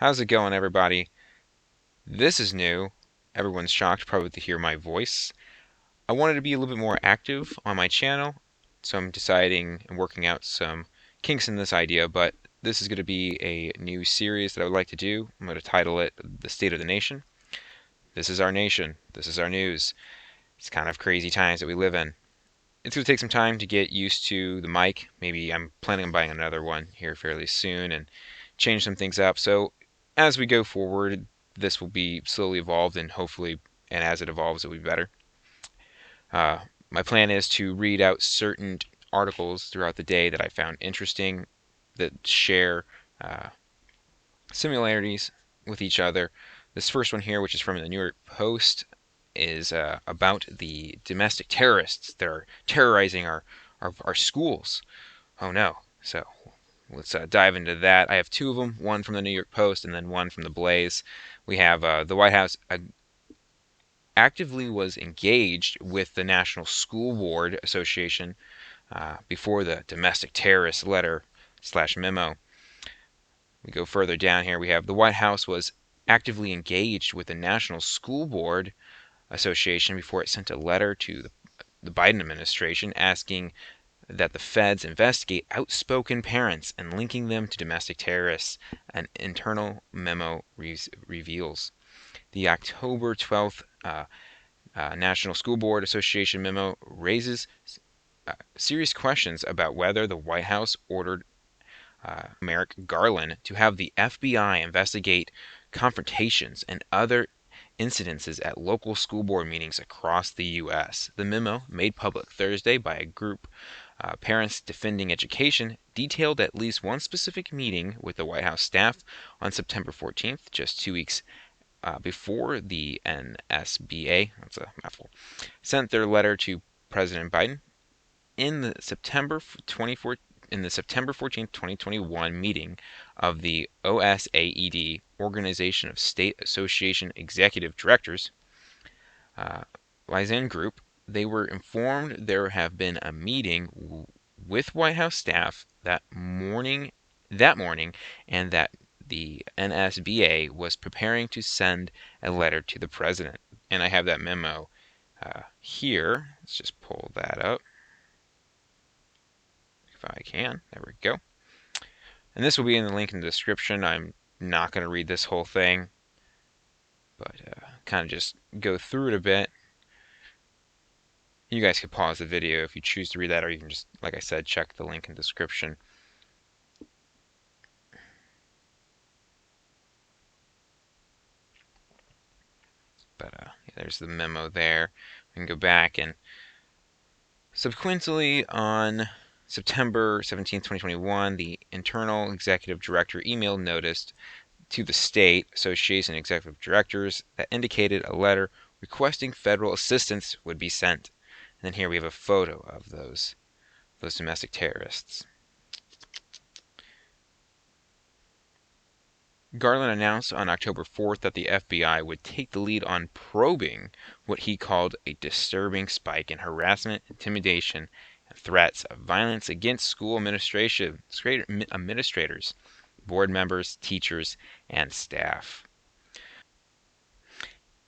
How's it going, everybody? This is new. Everyone's shocked probably to hear my voice. I wanted to be a little bit more active on my channel, so I'm deciding and working out some kinks in this idea, but this is going to be a new series that I would like to do. I'm going to title it The State of the Nation. This is our nation. This is our news. It's kind of crazy times that we live in. It's going to take some time to get used to the mic. Maybe I'm planning on buying another one here fairly soon and change some things up. So as we go forward, this will be slowly evolved and hopefully, and as it evolves, it will be better. My plan is to read out certain articles throughout the day that I found interesting that share uh, similarities with each other. This first one here, which is from the New York Post, is about the domestic terrorists that are terrorizing our schools. Oh no. So let's dive into that. I have two of them, one from the New York Post and then one from the Blaze. We have the White House actively was engaged with the National School Board Association before the domestic terrorist letter slash memo. We go further down here. We have the White House was actively engaged with the National School Board Association before it sent a letter to the Biden administration asking that the feds investigate outspoken parents and linking them to domestic terrorists, an internal memo reveals. The October 12th National School Board Association memo raises serious questions about whether the White House ordered Merrick Garland to have the FBI investigate confrontations and other incidences at local school board meetings across the U.S. The memo, made public Thursday by a group, Parents Defending Education, detailed at least one specific meeting with the White House staff on September 14th, just 2 weeks before the NSBA, that's a mouthful, sent their letter to President Biden. In the September 14th, 2021 meeting of the OSAED, Organization of State Association Executive Directors, Liaison Group, they were informed there have been a meeting with White House staff that morning, and that the NSBA was preparing to send a letter to the president. And I have that memo here. Let's just pull that up if I can. There we go. And this will be in the link in the description. I'm not going to read this whole thing, but kind of just go through it a bit. You guys could pause the video if you choose to read that, or you can just, like I said, check the link in the description. But there's the memo there. We can go back and subsequently on September 17, 2021, the internal executive director emailed notice to the state association executive directors that indicated a letter requesting federal assistance would be sent. And then here we have a photo of those domestic terrorists. Garland announced on October 4th that the FBI would take the lead on probing what he called a disturbing spike in harassment, intimidation, and threats of violence against school administrators, board members, teachers, and staff.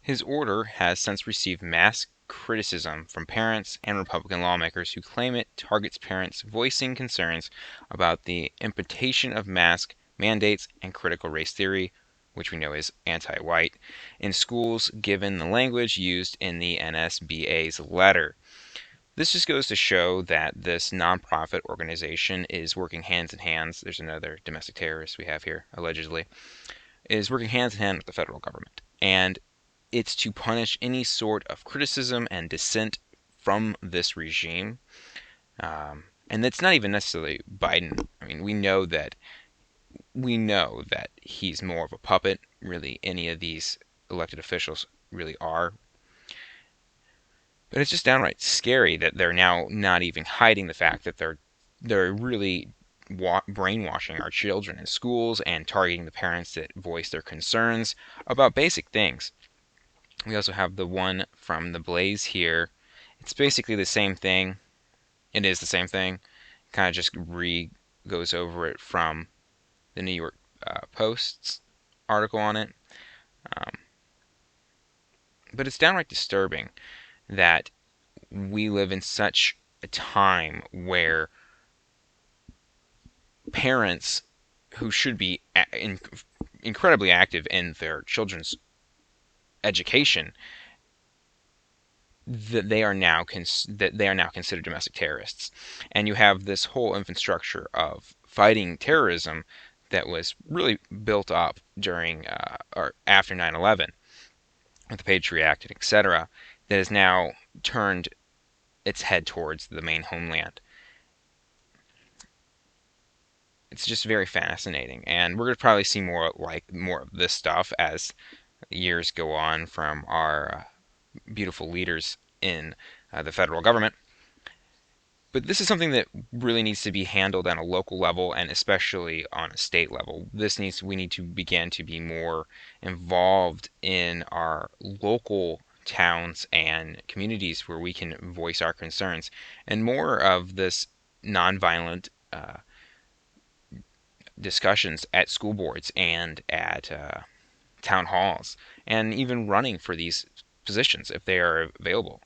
His order has since received mass criticism from parents and Republican lawmakers who claim it targets parents voicing concerns about the imposition of mask mandates and critical race theory, which we know is anti-white, in schools given the language used in the NSBA's letter. This just goes to show that this nonprofit organization is working hands in hands. There's another domestic terrorist we have here, allegedly, is working hands in hand with the federal government. And it's to punish any sort of criticism and dissent from this regime. And it's not even necessarily Biden. I mean, we know that he's more of a puppet. Really, any of these elected officials really are. But it's just downright scary that they're now not even hiding the fact that they're really brainwashing our children in schools and targeting the parents that voice their concerns about basic things. We also have the one from the Blaze here. It's basically the same thing. It is the same thing. Kind of just goes over it from the New York Post's article on it. Um, but it's downright disturbing that we live in such a time where parents who should be incredibly active in their children's education, that they are now considered domestic terrorists. And you have this whole infrastructure of fighting terrorism that was really built up during or after 9/11 with the Patriot Act, etc., that has now turned its head towards the main homeland. It's just very fascinating, and we're going to probably see more of this stuff as years go on from our beautiful leaders in the federal government. But this is something that really needs to be handled on a local level and especially on a state level. We need to begin to be more involved in our local towns and communities where we can voice our concerns, and more of this nonviolent discussions at school boards and at town halls, and even running for these positions if they are available.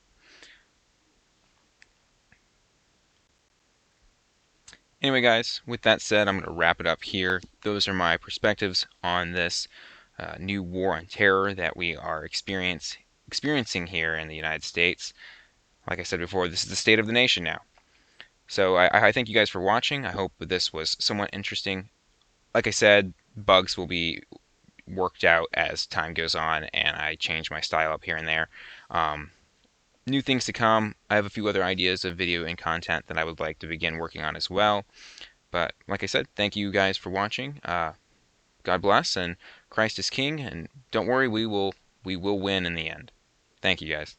Anyway, guys, with that said, I'm going to wrap it up here. Those are my perspectives on this new war on terror that we are experiencing here in the United States. Like I said before, this is the state of the nation now. So I thank you guys for watching. I hope this was somewhat interesting. Like I said, bugs will be worked out as time goes on, and I change my style up here and there. New things to come. I have a few other ideas of video and content that I would like to begin working on as well. But like I said, thank you guys for watching. God bless, and Christ is King. And don't worry, we will win in the end. Thank you guys.